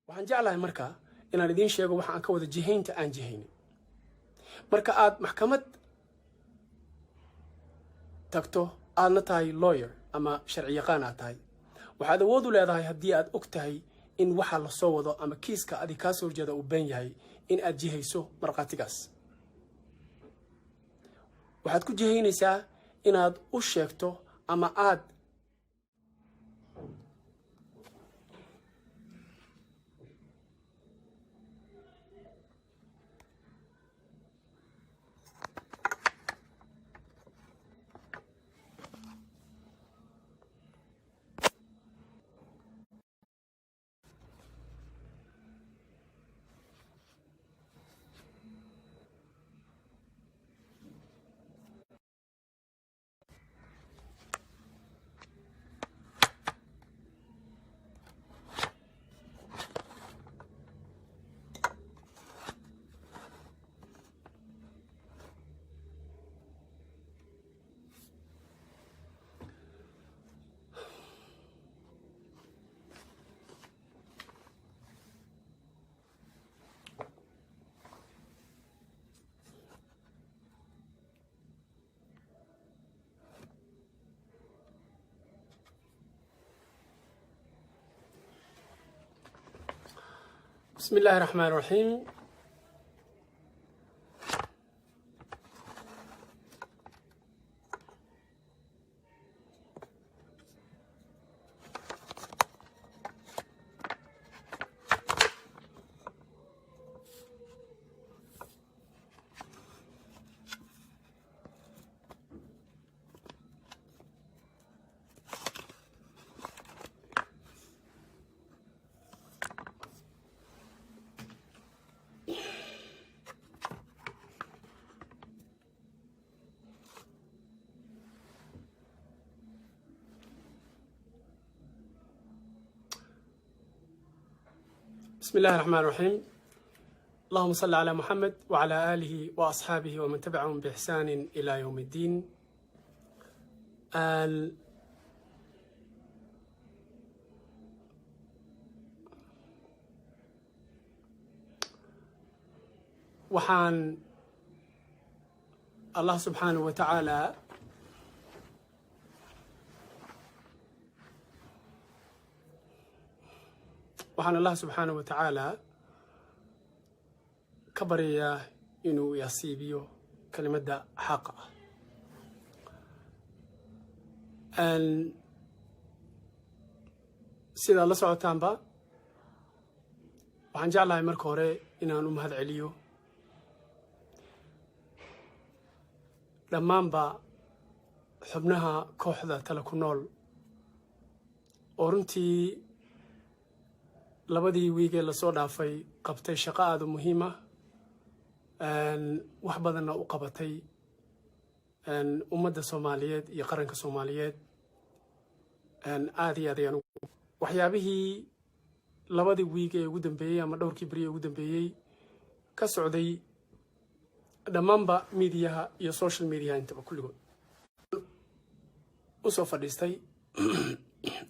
waxaan jeclahay marka inaan idiin sheego waxa aan ka wada jihaynta aan jihaynin. marka aad maxkamad tagto aadna tahay lawyer ama sharci yaqaan aad tahay, waxaad awood u leedahay haddii aad og tahay in waxa la soo wado ama kiiska adi kaa soo horjeeda uu been yahay in aad jihayso markhaatigaas. waxaad ku jihaynaysaa inaad u sheegto ama aad بسم الله الرحمن الرحيم. بسم الله الرحمن الرحيم. اللهم صل على محمد وعلى آله وأصحابه ومن تبعهم بإحسان إلى يوم الدين. وحان الله سبحانه وتعالى waxaan allah subxaanahu watacaala ka baryayaa inuu yasiibiyo kelimadda xaqa ah. sidaad la socotaanba waxaan jeclahay marka hore inaan u mahad celiyo dhammaanba xubnaha kooxda tala ku nool oo runtii labadii wiigee lasoo dhaafay qabtay shaqo aada u muhiim ah, wax badanna u qabatay ummadda Soomaaliyeed iyo qaranka Soomaaliyeed. aad iyo aad ayaan waxyaabihii labadii wiigee ugu dambeeyey ama dhowrkii beri ugu dambeeyey ka socday dhammaanba miidiyaha iyo social media intaba kulligood u soo fadhiistay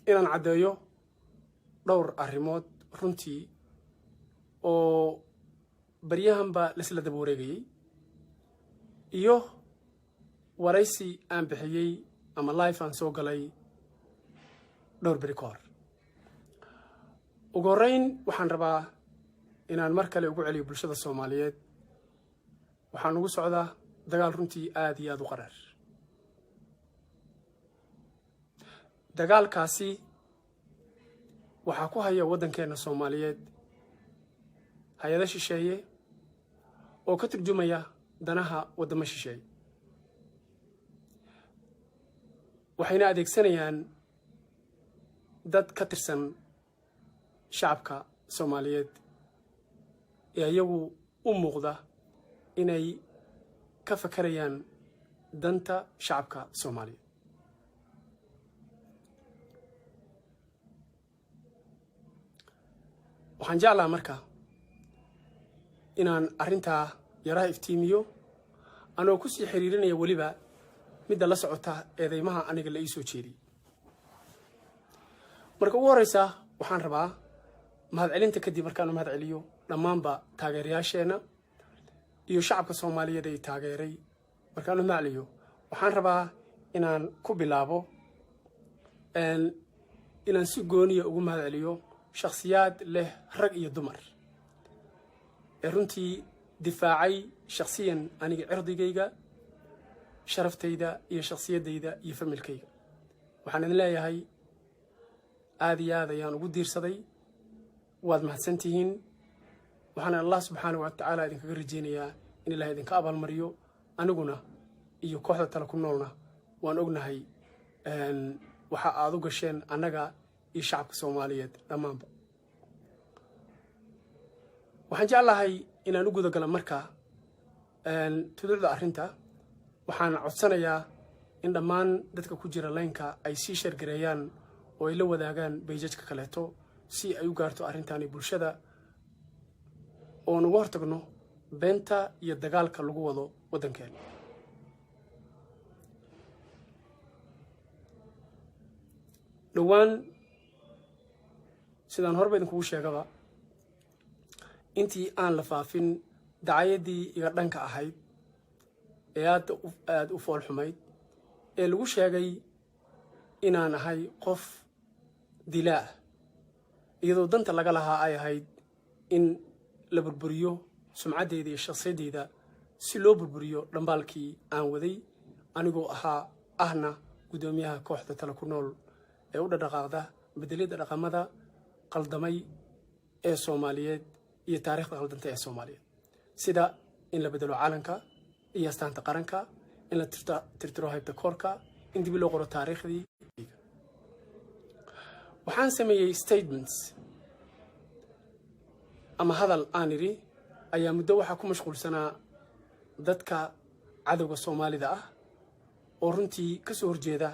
inaan caddeeyo dhowr arrimood runtii oo baryahanba laisla daba wareegayey iyo waraysi aan bixiyey ama life aan soo galay dhowr beri ka hor. ugu horreyn waxaan rabaa inaan mar kale ugu celiyo bulshada Soomaaliyeed. waxaan ugu socdaa dagaal runtii aad iyo aad u qarar. dagaalkaasi waxaa ku haya waddankeena Soomaaliyeed hay-ado shisheeye oo ka turjumaya danaha waddamo shisheeye. waxayna adeegsanayaan dad ka tirsan shacabka Soomaaliyeed ee iyagu u muuqda inay ka fakarayaan danta shacabka Soomaaliyeed. waxaan jeclaa marka inaan arrintaa yaraha iftiimiyo anoo ku sii xiriirinaya weliba midda la socota eedeymaha aniga la ii soo jeediyey. marka ugu horreysa waxaan rabaa mahadcelinta kadib markaan mahad celiyo dhammaanba taageerayaasheena iyo shacabka Soomaaliyeed ee taageeray markaan mahad celiyo waxaan rabaa inaan ku bilaabo inaan si gooniya ugu mahad celiyo shakhsiyaad leh rag iyo dumar ee runtii difaacay shakhsiyan aniga cirdigayga sharaftayda iyo shakhsiyadayda iyo familkayga waxaan idin leeyahay aad iyo aad ayaan ugu diirsaday waad mahadsantihiin waxaan Allah subhanahu wa ta'ala idinkaga rajeynayaa in Ilaahay idinka abaalmariyo aniguna iyo kooxda tala ku noolna waan ognahay waxa aad u gasheen annaga iyo shacabka Soomaaliyeed dhammaanba waxaan jeclahay inaan u guda galo markaa tuducda arrinta waxaan codsanayaa in dhammaan dadka ku jira laynka ay sii shargareeyaan oo ay la wadaagaan beejajka kaleeto si ay u gaarto arrintani bulshada oo nagu hortagno beenta iyo dagaalka lagu wado waddankeena dhowaan sidaan horba idinkugu sheegaba intii aan la faafin dacayadii iga dhanka ahayd ee aad u fool xumayd ee lagu sheegay inaan ahay qof dilaa iyadoo danta laga lahaa ay ahayd in la burburiyo sumcaddayda iyo shakhsiyadayda si loo burburiyo dhambaalkii aan waday anigoo ahna gudoomiyaha kooxda tala ku nool ee u dhaqaaqda bedelida dhaqamada qaldamay ee Soomaaliyeed iyo taariikhda qaldanta ee Soomaaliyeed sida in la bedelo calanka iyo astaanta qaranka in la tirtiro haybta koorka in dib loo qoro taariikhdii waxaan sameeyay statements ama hadal aan iri ayaa muddo waxa ku mashquulsanaa dadka cadawga Soomaalida ah oo runtii ka soo horjeeda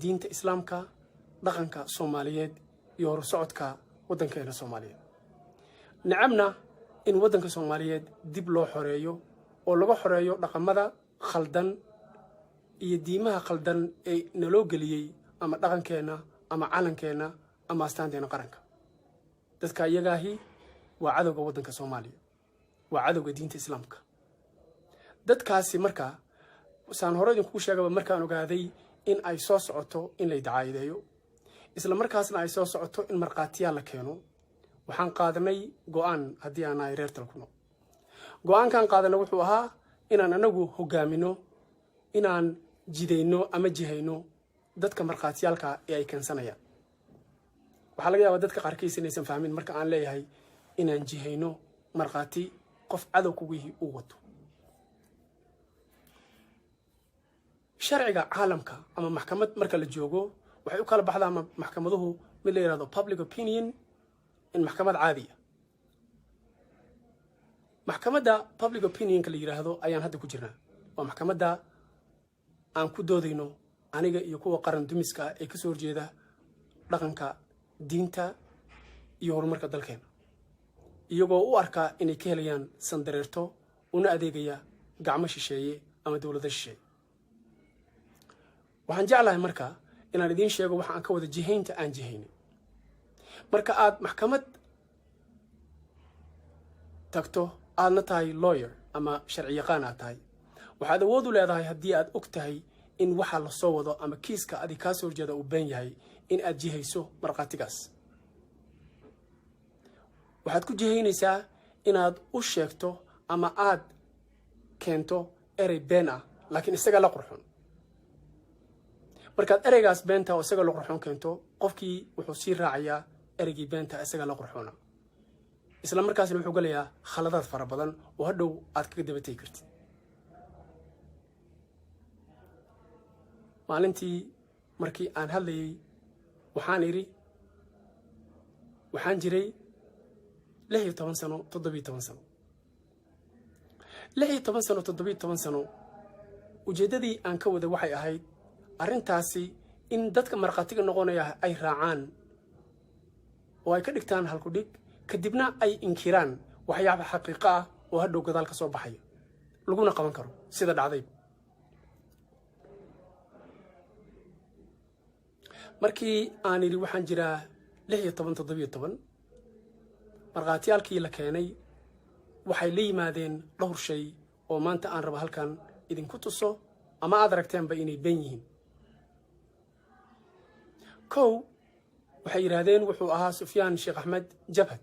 diinta islaamka dhaqanka Soomaaliyeed iyo horsocodka waddankeena Soomaaliyeed nacabna in waddanka Soomaaliyeed dib loo xoreeyo oo laga xoreeyo dhaqamada khaldan iyo diimaha khaldan ee naloo geliyay ama dhaqankeena ama calankeena ama astaanteena qaranka dadka iyagaahi waa cadawga waddanka Soomaaliya waa cadawga diinta islaamka dadkaasi markaa saan hore idinku sheegaba markaan ogaaday in ay soo socoto in la dacaayadeeyo isla markaasna ay soo socoto in marqaatiyaal la keeno waxaan qaadanay go'aan haddii aan ahay reer Talkuno go'aankan qaadanay wuxuu ahaa inaan anagu hogaamino inaan jidayno ama jihayno dadka marqaatiyaalka ee ay keensanayaan waxaa laga yaabaa dadka qaarkiis inaysan fahmin marka aan leeyahay inaan jihayno marqaati qof cadow kuwii uu wato sharciga caalamka ama maxkamad marka la joogo waxay u kala baxdaa maxkamaduhu mid la yiraahdo public opinion in maxkamad caadi ah maxkamadda public opinion ka la yiraahdo ayaan hadda ku jirnaa waa maxkamadda aan ku doodayno aniga iyo kuwa qaran dumiska ee ka soo horjeeda dhaqanka diinta iyo horumarka dalkeena iyagoo u arka inay ka helayaan sandareerto una adeegaya gacmo shisheeye ama dawladda shisheeye waxaan jeclahay marka inaan idiin sheego waxa aan ka wada jihaynta aan jihaynay marka aad maxkamad tagto aadna tahay lawyer ama sharci yaqaan aad tahay waxaad awood u leedahay haddii aad og tahay in waxa la soo wado ama kiiska adi kaa soo horjeeda uu been yahay in aad jihayso marqaatigaas waxaad ku jihaynaysaa inaad u sheegto ama aad keento erey been ah laakiin isaga la qurxoon markaad ereygaas beenta oo isaga la qurxoon keento qofkii wuxuu sii raacayaa ereygii beenta isaga la qurxoona isla markaasna wuxuu galayaa khaladaad fara badan oo hadhow aad kaga dabatay kartid maalintii markii aan hadlayay waxaan iri waxaan jiray 16 sano 17 sano 16 sano 17 sano ujeedadii aan ka wada waxay ahayd arrintaasi in dadka marqaatiga noqonaya ay raacaan oo ay ka dhigtaan halku dhig kadibna ay inkiraan waxyaabo xaqiiqo ah oo hadhow gadaal ka soo baxaya laguna qaban karo sida dhacday markii aan iri waxaan jiraa 16 17 markhaatiyaalkii la keenay waxay la yimaadeen dhowr shay oo maanta aan rabo halkan idinku tuso ama aad aragteenba inay ben yihiin. kow waxay yidhaahdeen wuxuu ahaa Sufyaan Sheekh Axmed Jabhad.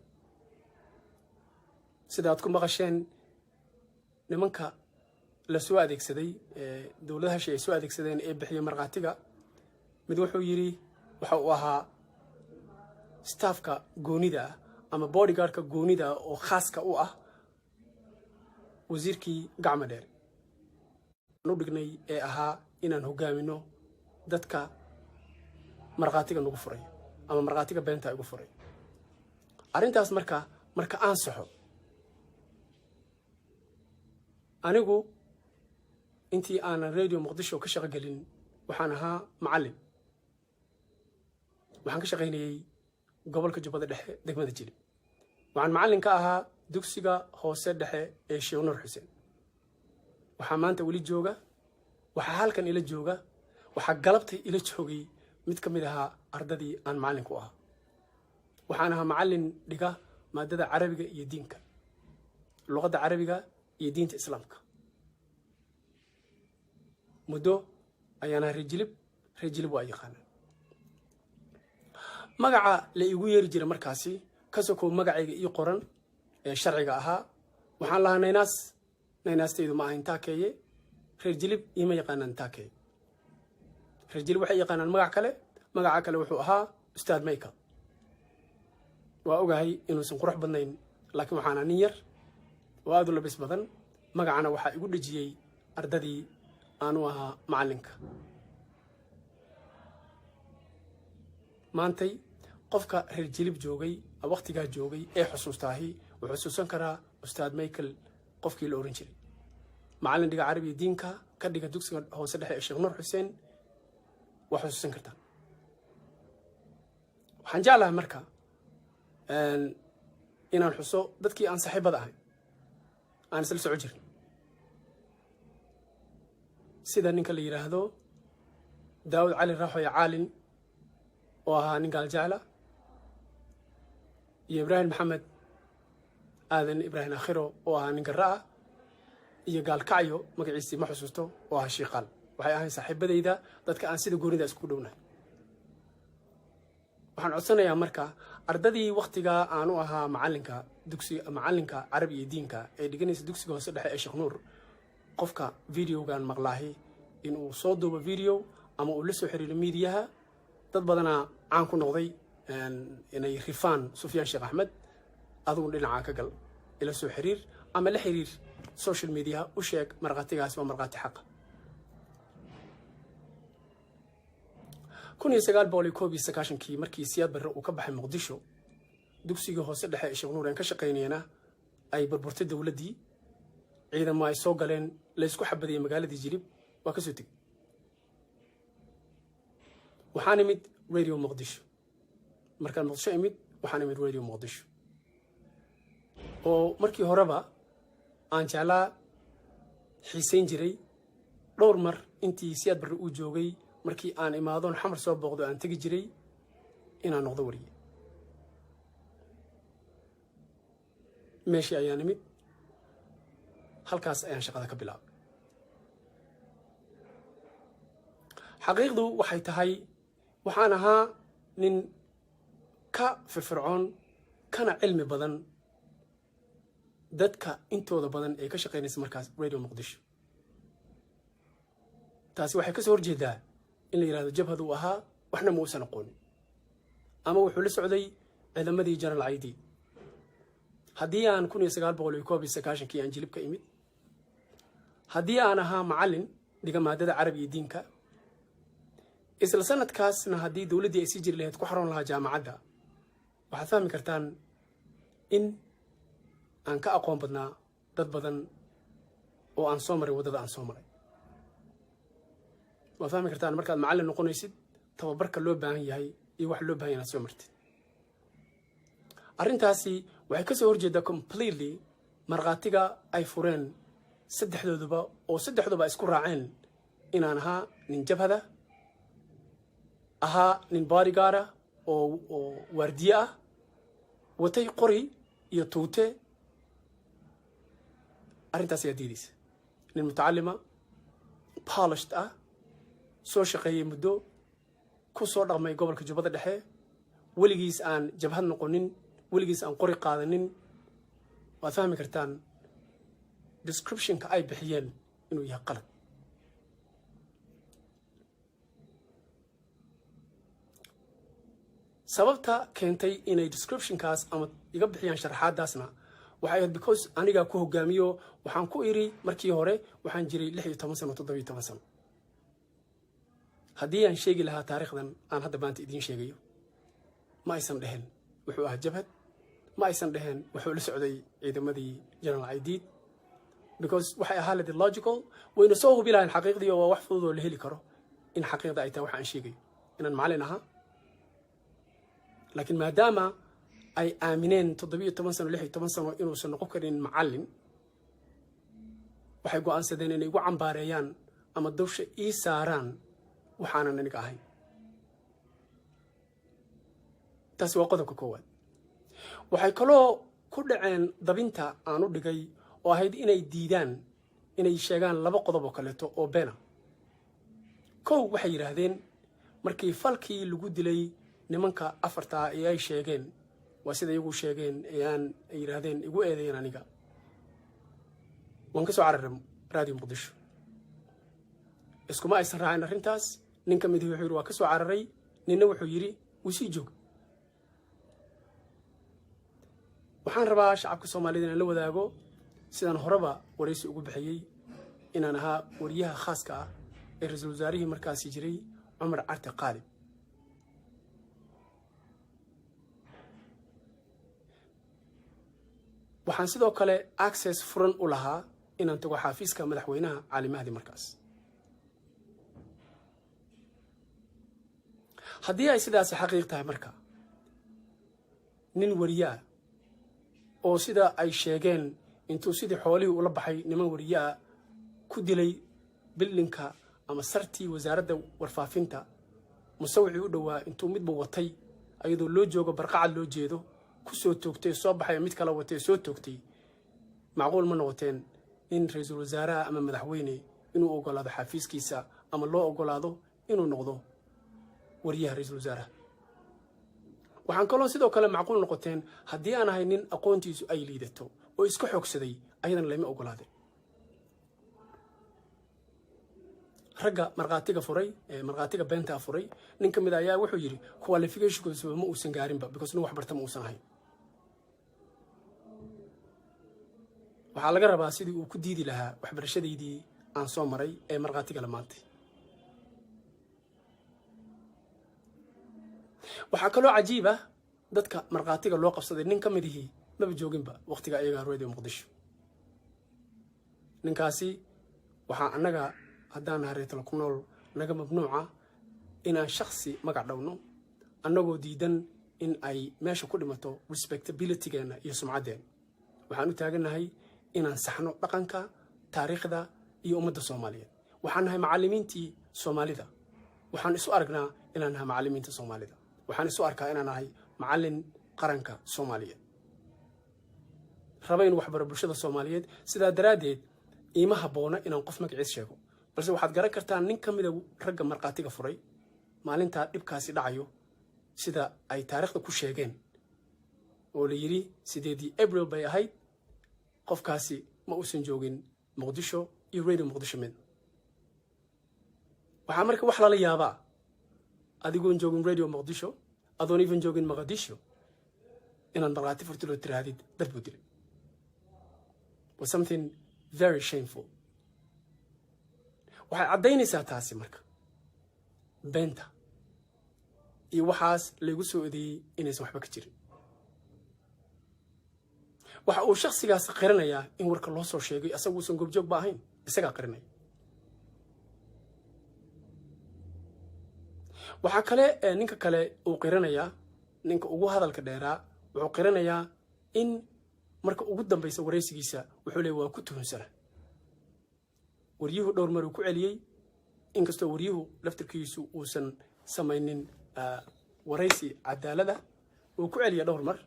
sidaad ku maqasheen nimanka la soo adeegsaday dowladaha shay ay soo adeegsadeen ee bixiyay markhaatiga mid wuxuu yiri waxa uu ahaa staafka goonida ama bodyguardka goonida oo khaaska u ah wasiirkii gacmo dheer nu dhignay ee ahaa inaan hogaamino dadka markhaatiga nagu furay ama markhaatiga beenta ay ugu furay. arrintaas marka aan saxo anigu intii aanan radio Muqdisho ka shaqo gelin waxaan ahaa macallin. waxaan ka shaqaynayay gobolka Jubbada Dhexe degmada Jilib. waxaan macallin ka ahaa dugsiga hoose dhexe ee Sheekh Nuur Xuseen. waxaa maanta weli jooga, waxaa halkan ila jooga, waxaa galabtay ila joogay mid ka mid ahaa ardadii aan macallin ku ahaa. waxaan ahaa macallin dhiga maadada carabiga iyo diinka, luqadda carabiga iyo diinta islaamka. muddo ayaan ahaa reer Jilib waa yaqaanaa. magaca la igu yeeri jiray markaasi ka sokow magacayga ii qoran ee sharciga ahaa waxaan lahaa naynaastaydu ma ahayn taakeeye. reer Jilib iima yaqaanaan taakeeye. reer Jilib waxay yaqaanaan magaca kale wuxuu ahaa Ustaad Mayka. waa ogahay inuusan qurux badnayn laakiin waxaana nin yar oo aad u labis badan. magacana waxaa igu dhejiyey ardadii aanu ahaa macallinka. maantay qofka reer Jilib joogay waqtigaa joogay ee xusuustaahi wuxuu xusuusan karaa Ustaad Michael qofkii la oran jiray. macallin dhiga carabiga diinka ka dhiga dugsiga hoose dhexe ee Sheekh Nuur Xuseen waa xusuusan kartaa. waxaan jeclahay marka inaan xuso dadkii aan saaxiibada ahay aan isla soco jirin sida ninka la yiraahdo Daawud Cali Raaxo Caalin oo ahaa nin gaal jecla iyo Ibraahim Maxamed aadan Ibraahim Akhiro oo ahaa nin garaa iyo gaal kacyo magaciisa ma xusuusto oo ahaa Shiiqal. waxay ahayn saaxiibadayda dadka aan sida goonida isku dhownahay. waxaan codsanayaa marka ardadii waqtiga aanu ahaa macallinka carabi iyo diinka ee dhiganaysa dugsiga hoose dhexe ee Sheekh Nuur qofka videogan maqlaahi inuu soo duubo video ama uu la soo xiriiro miidiyaha. dad badana caan ku noqday inay rifaan Sufyaan Sheekh Axmed. adigu dhinaca ka gal ila soo xiriir ama la xiriir social media u sheeg marqaatigaas waa marqaati xaq. 1991 markii Siyaad Barre uu ka baxay Muqdisho dugsiga hoose dhexe ee Sheekh Nuur aan ka shaqaynayna ay burburtay dawladii. ciidamo ay soo galeen la isku xabadiyay magaaladii Jilib waa ka soo tegay. waxaan imid radio Muqdisho. markaan Muqdisho imid waxaan imid radio Muqdisho oo markii horeba aan jeclaa xiisayn jiray. dhowr mar intii Siyaad Barre uu joogay markii aan imaadoon xamar soo booqdo aan tagi jiray inaan noqdo wariye. meeshii ayaan imid halkaas ayaan shaqada ka bilaabay. xaqiiqdu waxay tahay waxaan ahaa nin ka firfircoon kana cilmi badan dadka intooda badan ee ka shaqaynaysa markaas radio Muqdisho. taasi waxay ka soo horjeedaa in la yiraahdo Jabhad uu ahaa waxna ma uusan aqoonin ama wuxuu la socday ciidamadii General Aidi. haddii aan 1991 aan Jilib ka imid, haddii aan ahaa macallin dhiga maadada carabiga iyo diinka, isla sanadkaasna haddii dawladdii ay sii jiri lahayd ku xaroon lahaa jaamacadda, waxaad fahmi kartaan in aan ka aqoon badnaa dad badan oo aan soo maray waddada aan soo maray. waad fahmi kartaan markaad macallin noqonaysid tababarka loo baahan yahay iyo wax loo baahan yahay inaad soo martid. arrintaasi waxay ka soo horjeedaa completely marqaatiga ay fureen saddexdooduba isku raaceen inaan ahaa nin jabhada, ahaa nin bodyguard oo waardiye ah, watay qori iyo tuute arrintaas ayaa diidaysa nin mutacalima polished ah soo shaqeeyey muddo ku soo dhaqmay gobolka jubbada dhexe weligiis aan jabhad noqonin weligiis aan qori qaadanin waad fahmi kartaan descriptionka ay bixiyeen inuu yahay qalad sababta keentay inay descriptionkaas ama iga bixiyaan sharaxaadaasna waxay ahayd because aniga ku hogaamiyo waxaan ku iri markii hore waxaan jiray 16 sano 17 sano haddii aan sheegi lahaa taariikhdan aan hadda maanta idiin sheegayo ma aysan dheheen wuxuu ahaa jabhad ma aysan dheheen wuxuu la socday ciidamadii general Aidid because waxay ahaa ladi logical wayna soo hubi lahayn xaqiiqdii oo wax fudud oo la heli karo in xaqiiqda ay tahay waxa aan sheegayo inaan macallin ahaa laakiin maadaama ay aamineen 17 sano 16 sano inuusan noqon karin macallin waxay go'aansadeen inay igu cambaareeyaan ama dawsha ii saaraan waxaanan aniga ahayn taasi waa qodobka koowaad waxay kaloo ku dhaceen dabinta aan u dhigay oo ahayd inay diidaan inay sheegaan laba qodob oo kaleeto oo beena kow waxay yidhaahdeen markii falkii lagu dilay nimanka afarta ee ay sheegeen waa sida iyagu sheegeen ee aan yidhaahdeen igu eedeeyeen aniga waan ka soo cararay raadiyo muqdisho iskuma aysan raacin arrintaas nin ka mid wuxuu yidhi waa ka soo cararay ninna wuxuu yidhi wuu sii joog waxaan rabaa shacabka soomaalida inaan la wadaago sidaan horeba waraysi ugu bixiyey inaan ahaa wariyaha khaaska ah ee ra-iisul wasaarihii markaasi jiray cumar carte qaalib waxaan sidoo kale access furan u lahaa inaan tago xafiiska madaxweynaha Cali Mahdi markaas haddii ay sidaas xaqiiq tahay marka nin wariyaa oo sida ay sheegeen intuu sidii xoolihii ula baxay niman wariyaa ku dilay bildinka ama sartii wasaaradda warfaafinta musawicii u dhawaa intuu midba watay ayadoo loo joogo barqacad loo jeedo ku soo toogtay soo baxay mid kala watay soo toogtay macquul ma noqoteen in ra'iisul wasaaraha ama madaxweyne inuu ogolaado xafiiskiisa ama loo ogolaado inuu noqdo wariyaha ra'iisul wasaaraha waxaan kaloo sidoo kale macquul noqoteen haddii aan ahay nin aqoontiisu ay liidato oo iska xoogsaday ayadan lama ogolaadeen ragga marqaatiga furay marqaatiga beenta furay nin kamid ayaa wuxuu yiri qualificationkiisu ma uusan gaarinba because nin wax barta ma uusan ahayn waxaa laga rabaa sidii uu ku diidi lahaa waxbarashadeedii aan soo maray ee marqaatiga lamaantay waxaa kaloo cajiib ah dadka marqaatiga loo qabsaday nin kamid ihii maba jooginba waqtiga ayaga radio muqdisho ninkaasi waxaa annaga haddaan hareetalo ku nool naga mamnuuca inaan shakhsi magac dhowno annagoo diidan in ay meesha ku dhimato respectability-geena iyo sumcaddeena waxaan u taagannahay inaan saxno dhaqanka taariikhda iyo ummadda soomaaliyeed waxaan nahay macallimiintii soomaalida waxaan isu aragnaa inaan nahay macallimiinta soomaalida waxaan isu arkaa inaan nahay macallin qaranka soomaaliyeed raba in waxbaro bulshada soomaaliyeed sidaa daraaddeed iima habboona inaan qof magaciis sheego balse waxaad garan kartaa nin ka mida ragga marqaatiga furay maalintaa dhibkaasi dhacayo sida ay taariikhda ku sheegeen oo la yidhi 8 April bay ahayd qofkaasi ma uusan joogin muqdisho iyo radio muqdisho mid waxaa marka wax lala yaabaa adigoon joogin radio muqdisho adoon even joogin Mogadisho inaan marqaati furto loo tiraadid dad buu dilay was something very shameful waxay caddaynaysaa taasi marka beenta iyo waxaas lagu soo eedeeyay inaysan waxba ka jirin waxa uu shakhsigaas qiranayaa in warka loo soo sheegay asagu uusan goobjoog ba ahayn isagaa qiranaya waxaa kale ninka kale uu qiranayaa ninka ugu hadalka dheeraa wuxuu qiranayaa in marka ugu dambaysa waraysigiisa wuxuu leeyahay waa ku tuhunsana waryuhu dhowr mar uu ku celiyay inkastoo waryuhu laftirkiisu uusan samaynin waraysi cadaalada uu ku celiya dhowr mar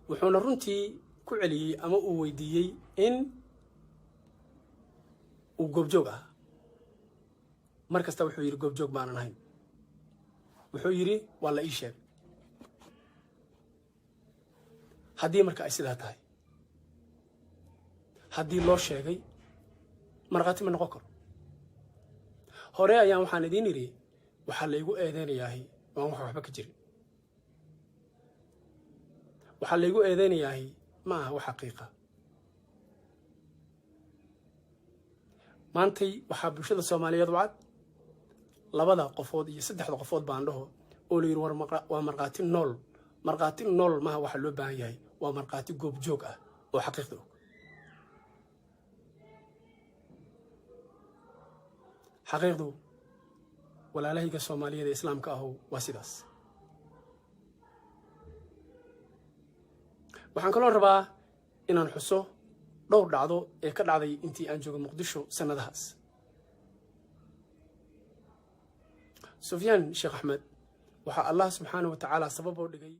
wuxuuna runtii ku celiyey ama uu weydiiyey in uu goobjoog ah mar kasta wuxuu yidhi goobjoog baanan ahayn wuxuu yidhi waa la ii sheegay haddii marka ay sidaa tahay haddii loo sheegay markhaati ma noqon karo hore ayaan waxaan idiin idhi waxaa laygu eedeynayahay waan wax waxba ka jirin waxaa laygu eedeynayahay ma aha wax xaqiiqa maantay waxaa bulshada Soomaaliyeed wacad labada qofood iyo saddexda qofood baan dhaho oo la yiri waa markhaati nool maaha waxa loo baahan yahay waa markhaati goobjoog ah oo xaqiiqda og xaqiiqdu walaalahayga Soomaaliyeed ee islaamka ah waa sidaas waxaan kaloo rabaa inaan xuso dhowr dhacdo ee ka dhacday intii aan joogay Muqdisho sanadahaas Sufyaan Sheekh Axmed waxa Allah subhanahu wa ta'ala sabab u dhigay